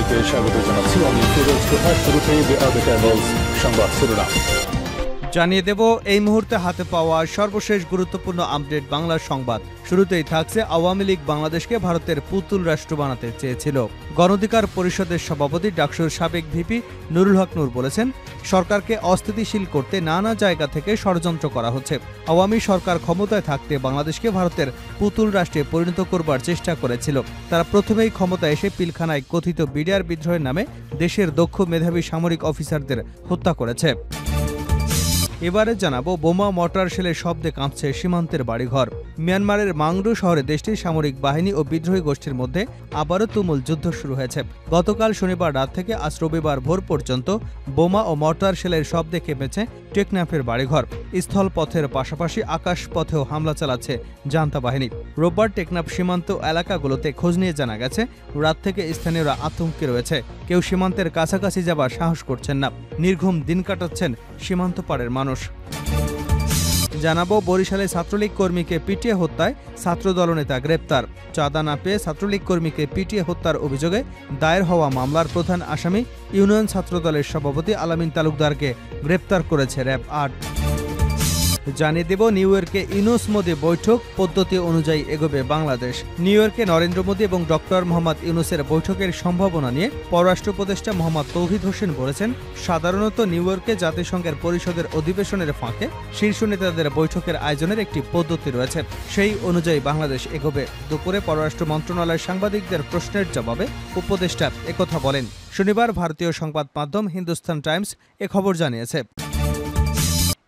সবাইকে স্বাগত জানাচ্ছি। আমি ফিরোজ তোহা। শুরুতেই সংবাদ শিরোনাম জানিয়ে দেব এই মুহূর্তে হাতে পাওয়া সর্বশেষ গুরুত্বপূর্ণ আপডেট বাংলা সংবাদ। শুরুতেই থাকছে আওয়ামী লীগ বাংলাদেশকে ভারতের পুতুল রাষ্ট্র বানাতে চেয়েছিল। গণঅধিকার পরিষদের সভাপতি ডাকসুর সাবেক ভিপি নুরুল হক নূর বলেছেন, সরকারকে অস্থিতিশীল করতে নানা জায়গা থেকে ষড়যন্ত্র করা হচ্ছে। আওয়ামী সরকার ক্ষমতায় থাকতে বাংলাদেশকে ভারতের পুতুল রাষ্ট্রে পরিণত করবার চেষ্টা করেছিল। তারা প্রথমেই ক্ষমতায় এসে পিলখানায় কথিত বিডিআর বিদ্রোহের নামে দেশের দক্ষ মেধাবী সামরিক অফিসারদের হত্যা করেছে। এবারে জানাবো বোমা মর্টার শেলের শব্দে কাঁপছে সীমান্তের বাড়িঘর। মিয়ানমারের মাংডু শহরে দেশটির সামরিক বাহিনী ও বিদ্রোহী গোষ্ঠীর মধ্যে আবারও তুমুল যুদ্ধ শুরু হয়েছে। গতকাল শনিবার রাত থেকে আজ রবিবার ভোর পর্যন্ত বোমা ও মর্টার শেলের শব্দে কেঁপেছে টেকনাফের বাড়িঘর। স্থলপথের পাশাপাশি আকাশ পথেও হামলা চালাচ্ছে জান্তা বাহিনী। রোববার টেকনাফ সীমান্ত এলাকাগুলোতে খোঁজ নিয়ে জানা গেছে, রাত থেকে স্থানীয়রা আতঙ্কে রয়েছে। কেউ সীমান্তের কাছাকাছি যাবার সাহস করছেন না। নির্ঘুম দিন কাটাচ্ছেন সীমান্ত পাড়ের মানুষ। জানাবো বরিশালে ছাত্রলীগ কর্মীকে পিটিয়ে হত্যায় ছাত্র দলনেতা গ্রেপ্তার। চাঁদা না পেয়ে ছাত্রলীগ কর্মীকে পিটিয়ে হত্যার অভিযোগে দায়ের হওয়া মামলার প্রধান আসামি ইউনিয়ন ছাত্রদলের সভাপতি আলামিন তালুকদারকে গ্রেপ্তার করেছে র‍্যাব ৮। জানিয়ে দেব নিউ ইয়র্কে ইউনূস মোদি বৈঠক পদ্ধতি অনুযায়ী এগোবে বাংলাদেশ। নিউ ইয়র্কে নরেন্দ্র মোদি এবং ডক্টর মোহাম্মদ ইউনূসের বৈঠকের সম্ভাবনা নিয়ে পররাষ্ট্র উপদেষ্টা মোহাম্মদ তৌহিদ হোসেন বলেছেন, সাধারণত নিউ ইয়র্কে জাতিসংঘের পরিষদের অধিবেশনের ফাঁকে শীর্ষ নেতাদের বৈঠকের আয়োজনের একটি পদ্ধতি রয়েছে, সেই অনুযায়ী বাংলাদেশ এগোবে। দুপুরে পররাষ্ট্র মন্ত্রণালয়ের সাংবাদিকদের প্রশ্নের জবাবে উপদেষ্টা একথা বলেন। শনিবার ভারতীয় সংবাদ মাধ্যম হিন্দুস্তান টাইমস এ খবর জানিয়েছে।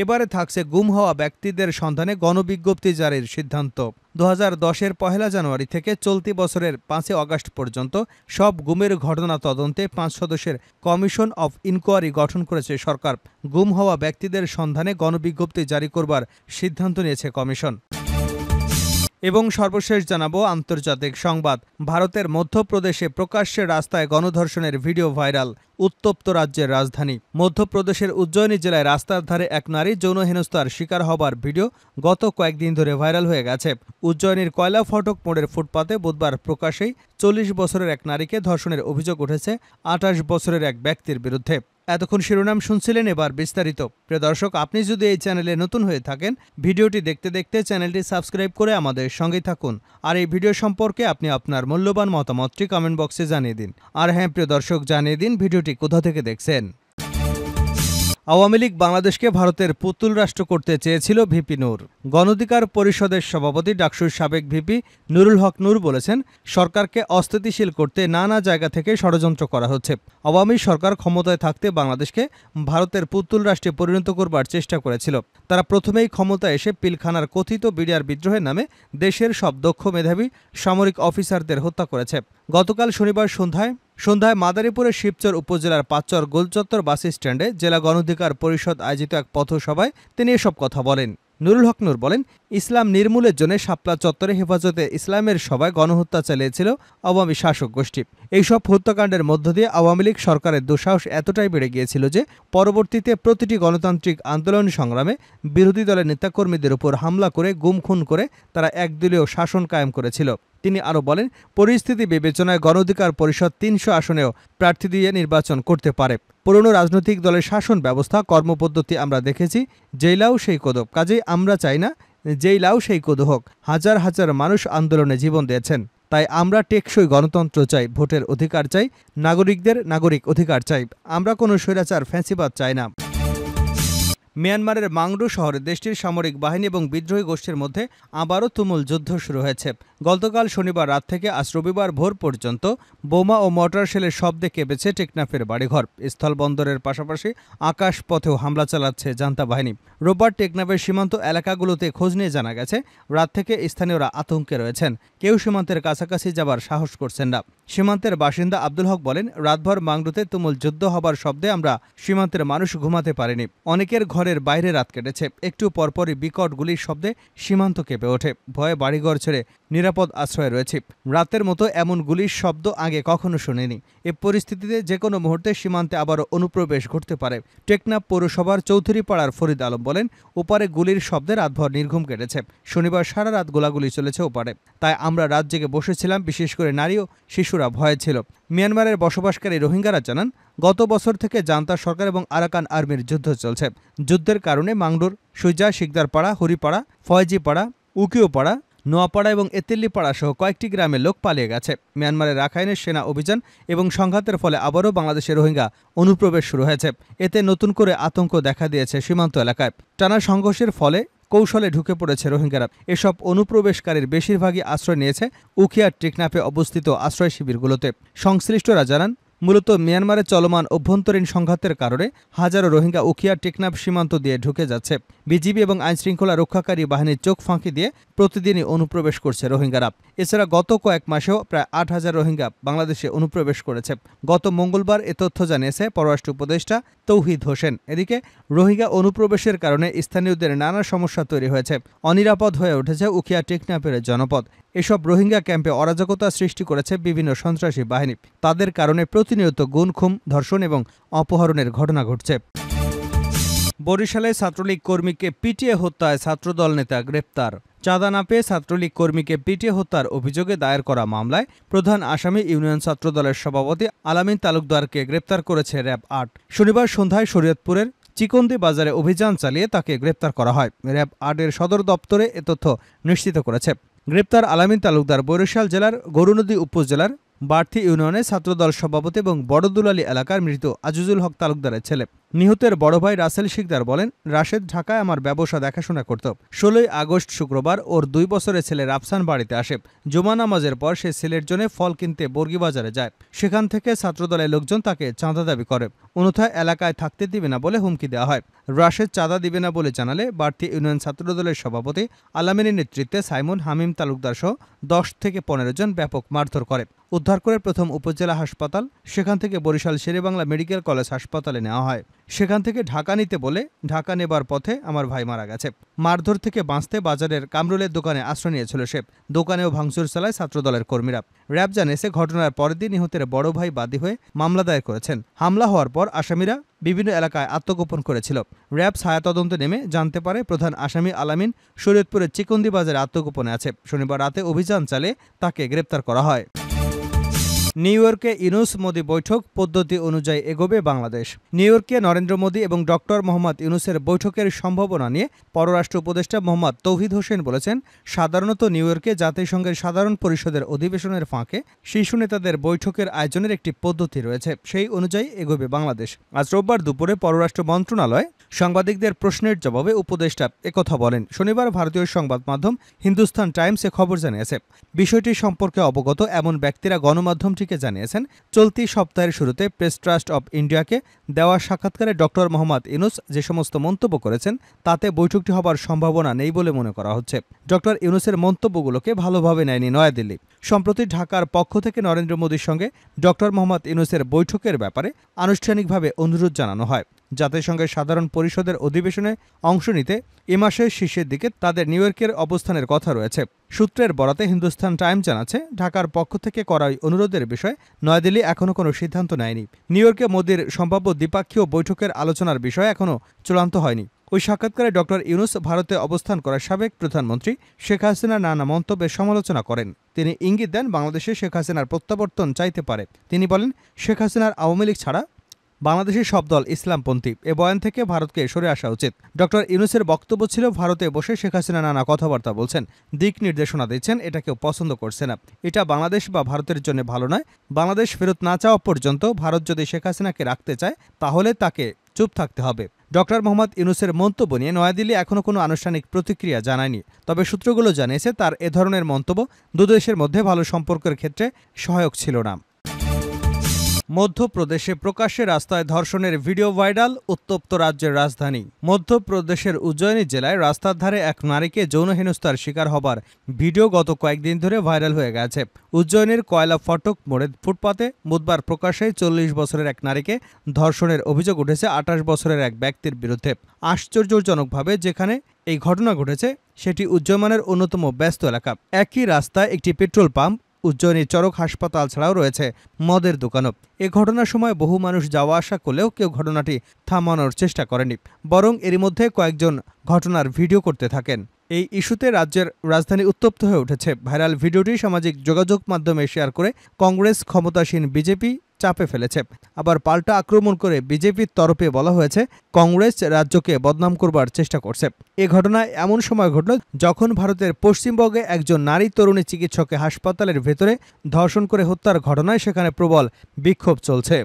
এবারে থাকছে গুম হওয়া ব্যক্তিদের সন্ধানে গণবিজ্ঞপ্তি জারির সিদ্ধান্ত। 2010-এর 1 জানুয়ারি থেকে চলতি বছরের 5 আগস্ট পর্যন্ত সব গুমের ঘটনা তদন্তে 5 সদস্যের কমিশন অফ ইনকোয়ারি গঠন করেছে সরকার। গুম হওয়া ব্যক্তিদের সন্ধানে গণবিজ্ঞপ্তি জারি করবার সিদ্ধান্ত নিয়েছে কমিশন। এবং সর্বশেষ জানাবো আন্তর্জাতিক সংবাদ। ভারতের মধ্যপ্রদেশে প্রকাশ্যে রাস্তায় গণধর্ষণের ভিডিও ভাইরাল। উত্তপ্ত রাজ্যের রাজধানী মধ্যপ্রদেশের উজ্জয়িনী জেলায় রাস্তার ধারে এক নারী যৌন হেনস্থার শিকার হবার ভিডিও গত কয়েকদিন ধরে ভাইরাল হয়ে গেছে। উজ্জয়িনীর কয়লা ফটক মোড়ের ফুটপাতে বুধবার প্রকাশ্যেই 40 বছরের এক নারীকে ধর্ষণের অভিযোগ উঠেছে 28 বছরের এক ব্যক্তির বিরুদ্ধে। এতক্ষণ শিরোনাম শুনছিলেন, এবার বিস্তারিত। প্রিয় দর্শক, আপনি যদি এই চ্যানেলে নতুন হয়ে থাকেন, ভিডিওটি দেখতে দেখতে চ্যানেলটি সাবস্ক্রাইব করে আমাদের সঙ্গেই থাকুন। আর এই ভিডিও সম্পর্কে আপনি আপনার মূল্যবান মতামতটি কমেন্ট বক্সে জানিয়ে দিন। আর হ্যাঁ প্রিয় দর্শক, জানিয়ে দিন ভিডিওটি কোথা থেকে দেখছেন। আওয়ামী লীগ বাংলাদেশকে ভারতের পুতুল রাষ্ট্র করতে চেয়েছিল ভিপি নূর। গণঅধিকার পরিষদের সভাপতি ডাকসুর সাবেক ভিপি নুরুল হক নূর বলেছেন, সরকারকে অস্থিতিশীল করতে নানা জায়গা থেকে ষড়যন্ত্র করা হচ্ছে। আওয়ামী সরকার ক্ষমতায় থাকতে বাংলাদেশকে ভারতের পুতুল রাষ্ট্রে পরিণত করবার চেষ্টা করেছিল। তারা প্রথমেই ক্ষমতায় এসে পিলখানার কথিত বিডিআর বিদ্রোহের নামে দেশের সব দক্ষ মেধাবী সামরিক অফিসারদের হত্যা করেছে। গতকাল শনিবার সন্ধ্যায় মাদারীপুরের শিবচর উপজেলার পাঁচচর গোলচত্বর বাস স্ট্যান্ডে জেলা গণঅধিকার পরিষদ আয়োজিত এক পথসভায় তিনি এসব কথা বলেন। নুরুল হক নূর বলেন, ইসলাম নির্মূলের জন্য শাপলা চত্বরে হেফাজতে ইসলামের সভায় গণহত্যা চালিয়েছিল আওয়ামী শাসক গোষ্ঠী। এইসব হত্যাকাণ্ডের মধ্য দিয়ে আওয়ামী লীগ সরকারের দুঃসাহস এতটাই বেড়ে গিয়েছিল যে পরবর্তীতে প্রতিটি গণতান্ত্রিক আন্দোলন সংগ্রামে বিরোধী দলের নেতাকর্মীদের উপর হামলা করে গুম খুন করে তারা একদলীয় শাসন কায়েম করেছিল। তিনি আরও বলেন, পরিস্থিতি বিবেচনায় গণঅধিকার পরিষদ 300 আসনেও প্রার্থী দিয়ে নির্বাচন করতে পারে। পুরনো রাজনৈতিক দলের শাসন ব্যবস্থা কর্মপদ্ধতি আমরা দেখেছি, যেই লাউ সেই কদব। কাজেই আমরা চাই না যেই লাউ সেই কদু হোক। হাজার হাজার মানুষ আন্দোলনে জীবন দিয়েছেন। তাই আমরা টেকসই গণতন্ত্র চাই, ভোটের অধিকার চাই, নাগরিকদের নাগরিক অধিকার চাই। আমরা কোনো স্বৈরাচার ফ্যাসিবাদ চাই না। মিয়ানমারের মাংডু শহরে দেশটির সামরিক বাহিনী এবং বিদ্রোহী গোষ্ঠীর মধ্যে আবারও তুমুল যুদ্ধ শুরু হয়েছে। গতকাল শনিবার রাত থেকে আজ রবিবার ভোর পর্যন্ত বোমা ও মর্টার শেলের শব্দে কেঁপেছে টেকনাফের বাড়িঘর। স্থলবন্দরের পাশাপাশি আকাশ পথেও হামলা চালাচ্ছে জান্তা বাহিনী। রোববার টেকনাফের সীমান্ত এলাকাগুলোতে খোঁজ নিয়ে জানা গেছে, রাত থেকে স্থানীয়রা আতঙ্কে রয়েছেন। কেউ সীমান্তের কাছাকাছি যাবার সাহস করছেন না। সীমান্তের বাসিন্দা আব্দুল হক বলেন, রাতভর মাংডুতে তুমুল যুদ্ধ হবার শব্দে আমরা সীমান্তের মানুষ ঘুমাতে পারিনি। অনেকের ঘরে ঘরের বাইরে রাত কেটেছে। একটু পরপরই বিকট গুলির শব্দে সীমান্ত কেঁপে ওঠে। ভয়ে বাড়িঘর ছেড়ে নিরাপদ আশ্রয়ে রয়েছে। রাতের মতো এমন গুলির শব্দ আগে কখনো শুনিনি। এ পরিস্থিতিতে যে কোনো মুহূর্তে সীমান্তে আবারও অনুপ্রবেশ ঘটতে পারে। টেকনাফ পৌরসভার চৌধুরীপাড়ার ফরিদ আলম বলেন, ওপারে গুলির শব্দে রাতভর নির্ঘুম কেটেছে। শনিবার সারা রাত গোলাগুলি চলেছে ওপারে। তাই আমরা রাত জেগে বসেছিলাম। বিশেষ করে নারী ও শিশুরা ভয়ে ছিল। মিয়ানমারের বসবাসকারী রোহিঙ্গারা জানান, গত বছর থেকে জান্তা সরকার এবং আরাকান আর্মির যুদ্ধ চলছে। যুদ্ধের কারণে মাংডুর, সুইজা, শিকদারপাড়া, হরিপাড়া, ফয়জিপাড়া, উকিওপাড়া, নোয়াপাড়া এবং এতিল্লিপাড়া সহ কয়েকটি গ্রামের লোক পালিয়ে গেছে। মিয়ানমারের রাখাইনের সেনা অভিযান এবং সংঘাতের ফলে আবারও বাংলাদেশের রোহিঙ্গা অনুপ্রবেশ শুরু হয়েছে। এতে নতুন করে আতঙ্ক দেখা দিয়েছে সীমান্ত এলাকায়। টানা সংঘর্ষের ফলে কৌশলে ঢুকে পড়েছে রোহিঙ্গারা। এসব অনুপ্রবেশকারীর বেশিরভাগই আশ্রয় নিয়েছে উখিয়ার টেকনাফে অবস্থিত আশ্রয় শিবিরগুলোতে। সংশ্লিষ্টরা জানান, মূলত মিয়ানমারে চলমান অভ্যন্তরীণ সংঘাতের কারণে হাজারো রোহিঙ্গা উখিয়া টেকনাফ সীমান্ত দিয়ে ঢুকে যাচ্ছে। বিজিবি এবং আইনশৃঙ্খলা রক্ষাকারী বাহিনীর চোখ ফাঁকি দিয়ে প্রতিদিনই অনুপ্রবেশ করছে রোহিঙ্গারা। এছাড়া গত কয়েক মাসেও প্রায় ৮,০০০ রোহিঙ্গা বাংলাদেশে অনুপ্রবেশ করেছে। গত মঙ্গলবার এ তথ্য জানিয়েছে পররাষ্ট্র উপদেষ্টা তৌহিদ হোসেন। এদিকে রোহিঙ্গা অনুপ্রবেশের কারণে স্থানীয়দের নানা সমস্যা তৈরি হয়েছে। অনিরাপদ হয়ে উঠেছে উখিয়া টেকনাফের জনপদ। এসব রোহিঙ্গা ক্যাম্পে অরাজকতা সৃষ্টি করেছে বিভিন্ন সন্ত্রাসী বাহিনী। তাদের কারণে প্রতিনিয়ত গুম খুন, ধর্ষণ এবং অপহরণের ঘটনা ঘটছে। বরিশালে ছাত্রলীগ কর্মীকে পিটিয়ে হত্যায় ছাত্রদল নেতা গ্রেপ্তার। চাঁদা না পেয়ে ছাত্রলীগ কর্মীকে পিটিয়ে হত্যার অভিযোগে দায়ের করা মামলায় প্রধান আসামি ইউনিয়ন ছাত্রদলের সভাপতি আলামিন তালুকদারকে গ্রেপ্তার করেছে র‍্যাব ৮। শনিবার সন্ধ্যায় শরীয়তপুরের চিকন্দি বাজারে অভিযান চালিয়ে তাকে গ্রেপ্তার করা হয়। র‍্যাব ৮-এর সদর দপ্তরে এ তথ্য নিশ্চিত করেছে। গ্রেপ্তার আলামিন তালুকদার বরিশাল জেলার গরুনদী উপজেলার বাড়থি ইউনিয়নে ছাত্রদল সভাপতি এবং বড়দুলালী এলাকার মৃত আজিজুল হক তালুকদারের ছেলে। নিহতের বড় ভাই রাসেল শিকদার বলেন, রাশেদ ঢাকায় আমার ব্যবসা দেখাশোনা করত। ১৬ই আগস্ট শুক্রবার ওর ২ বছরের ছেলে রাফসান বাড়িতে আসে। জুমা নামাজের পর সে ছেলের জন্য ফল কিনতে বর্গীবাজারে যায়। সেখান থেকে ছাত্রদলের লোকজন তাকে চাঁদা দাবি করে। অন্যথায় এলাকায় থাকতে দিবে না বলে হুমকি দেওয়া হয়। রাশেদ চাঁদা দিবে না বলে জানালে বাড়তি ইউনিয়ন ছাত্রদলের সভাপতি আলামিনের নেতৃত্বে সাইমন, হামিম তালুকদার সহ ১০ থেকে ১৫ জন ব্যাপক মারধর করে। উদ্ধার করে প্রথম উপজেলা হাসপাতাল, সেখান থেকে বরিশাল শেরেবাংলা মেডিকেল কলেজ হাসপাতালে নেওয়া হয়। সেখান থেকে ঢাকা নিতে বলে ঢাকা নেবার পথে আমার ভাই মারা গেছে। মারধর থেকে বাঁচতে বাজারের কামরুলের দোকানে আশ্রয় নিয়েছিল সে। দোকানেও ভাঙচুর চালায় ছাত্রদলের কর্মীরা। র‍্যাব জানিয়েছে, ঘটনার পরের দিন নিহতের বড় ভাই বাদী হয়ে মামলা দায়ের করেছেন। হামলা হওয়ার পর আসামিরা বিভিন্ন এলাকায় আত্মগোপন করেছিল। র‍্যাব ছায়া তদন্তে নেমে জানতে পারে প্রধান আসামি আলামিন শরীয়তপুরের চিকন্দি বাজারে আত্মগোপনে আছে। শনিবার রাতে অভিযান চালিয়ে তাকে গ্রেপ্তার করা হয়। নিউ ইয়র্কে ইউনূস মোদি বৈঠক পদ্ধতি অনুযায়ী এগোবে বাংলাদেশ। নিউ ইয়র্কে নরেন্দ্র মোদি এবং ডক্টর মোহাম্মদ ইউনূসের বৈঠকের সম্ভাবনা নিয়ে পররাষ্ট্র উপদেষ্টা মোহাম্মদ তৌহিদ হোসেন বলেছেন, সাধারণত নিউ ইয়র্কে জাতিসংঘের সাধারণ পরিষদের অধিবেশনের ফাঁকে শীর্ষ নেতাদের বৈঠকের আয়োজনের একটি পদ্ধতি রয়েছে। সেই অনুযায়ী এগোবে বাংলাদেশ। আজ রোববার দুপুরে পররাষ্ট্র মন্ত্রণালয়ে সাংবাদিকদের প্রশ্নের জবাবে উপদেষ্টা একথা বলেন। শনিবার ভারতীয় সংবাদ মাধ্যম হিন্দুস্তান টাইমস এ খবর জানিয়েছে। বিষয়টি সম্পর্কে অবগত এমন ব্যক্তিরা গণমাধ্যমটিকে জানিয়েছেন, চলতি সপ্তাহের শুরুতে প্রেস ট্রাস্ট অব ইন্ডিয়াকে দেওয়া সাক্ষাৎকারে ডক্টর মোহাম্মদ ইউনূস যে সমস্ত মন্তব্য করেছেন তাতে বৈঠকটি হবার সম্ভাবনা নেই বলে মনে করা হচ্ছে। ডক্টর ইউনূসের মন্তব্যগুলোকে ভালোভাবে নেয়নি নয়াদিল্লি। সম্প্রতি ঢাকার পক্ষ থেকে নরেন্দ্র মোদির সঙ্গে ডক্টর মোহাম্মদ ইউনূসের বৈঠকের ব্যাপারে আনুষ্ঠানিকভাবে অনুরোধ জানানো হয়। জাতিসংঘের সাধারণ পরিষদের অধিবেশনে অংশ নিতে এ মাসের শেষের দিকে তাদের নিউ ইয়র্কের অবস্থানের কথা রয়েছে। সূত্রের বরাতে হিন্দুস্তান টাইমস জানাচ্ছে, ঢাকার পক্ষ থেকে করা ওই অনুরোধের বিষয়ে নয়াদিল্লি এখনও কোনো সিদ্ধান্ত নেয়নি। নিউ ইয়র্কে মোদির সম্ভাব্য দ্বিপাক্ষীয় বৈঠকের আলোচনার বিষয় এখনও চূড়ান্ত হয়নি। ওই সাক্ষাৎকারে ডক্টর ইউনূস ভারতে অবস্থান করা সাবেক প্রধানমন্ত্রী শেখ হাসিনার নানা মন্তব্যের সমালোচনা করেন। তিনি ইঙ্গিত দেন, বাংলাদেশে শেখ হাসিনার প্রত্যাবর্তন চাইতে পারে। তিনি বলেন, শেখ হাসিনার আওয়ামী লীগ ছাড়া বাংলাদেশের সব দল ইসলামপন্থী। এ বয়ান থেকে ভারতকে সরে আসা উচিত। ডক্টর ইউনূসের বক্তব্য ছিল, ভারতে বসে শেখ হাসিনা নানা কথাবার্তা বলছেন, দিক নির্দেশনা দিচ্ছেন, এটা কেউ পছন্দ করছে না। এটা বাংলাদেশ বা ভারতের জন্য ভালো নয়। বাংলাদেশ ফেরত না চাওয়া পর্যন্ত ভারত যদি শেখ হাসিনাকে রাখতে চায় তাহলে তাকে চুপ থাকতে হবে। ডক্টর মোহাম্মদ ইউনূসের মন্তব্য নিয়ে নয়াদিল্লি এখনও কোনো আনুষ্ঠানিক প্রতিক্রিয়া জানায়নি। তবে সূত্রগুলো জানিয়েছে, তার এ ধরনের মন্তব্য দুদেশের মধ্যে ভালো সম্পর্কের ক্ষেত্রে সহায়ক ছিল না। মধ্যপ্রদেশে প্রকাশ্যে রাস্তায় ধর্ষণের ভিডিও ভাইরাল, উত্তপ্ত রাজ্যের রাজধানী। মধ্যপ্রদেশের উজ্জয়িনী জেলায় রাস্তার ধারে এক নারীকে যৌন হেনস্থার শিকার হবার ভিডিও গত কয়েকদিন ধরে ভাইরাল হয়ে গেছে। উজ্জয়িনীর কয়লা ফটক মোড়ের ফুটপাতে বুধবার প্রকাশ্যে 40 বছরের এক নারীকে ধর্ষণের অভিযোগ উঠেছে 28 বছরের এক ব্যক্তির বিরুদ্ধে। আশ্চর্যজনকভাবে যেখানে এই ঘটনা ঘটেছে সেটি উজ্জয়িনীর অন্যতম ব্যস্ত এলাকা। একই রাস্তায় একটি পেট্রোল পাম্প, উজ্জয়িনীর চরক হাসপাতাল ছাড়াও রয়েছে মদের দোকানও। এ ঘটনার সময় বহু মানুষ যাওয়া আসা করলেও কেউ ঘটনাটি থামানোর চেষ্টা করেনি, বরং এরই মধ্যে কয়েকজন ঘটনার ভিডিও করতে থাকেন। এই ইস্যুতে রাজ্যের রাজধানী উত্তপ্ত হয়ে উঠেছে। ভাইরাল ভিডিওটি সামাজিক যোগাযোগ মাধ্যমে শেয়ার করে কংগ্রেস ক্ষমতাসীন বিজেপি চাপে ফেলেছে। আবার পাল্টা আক্রমণ করে বিজেপির তরফে বলা হয়েছে কংগ্রেস রাজ্যকে বদনাম করবার চেষ্টা করছে। এ ঘটনা এমন সময় ঘটল যখন ভারতের পশ্চিমবঙ্গে একজন নারী তরুণী চিকিৎসককে হাসপাতালের ভেতরে ধর্ষণ করে হত্যার ঘটনায় সেখানে প্রবল বিক্ষোভ চলছে।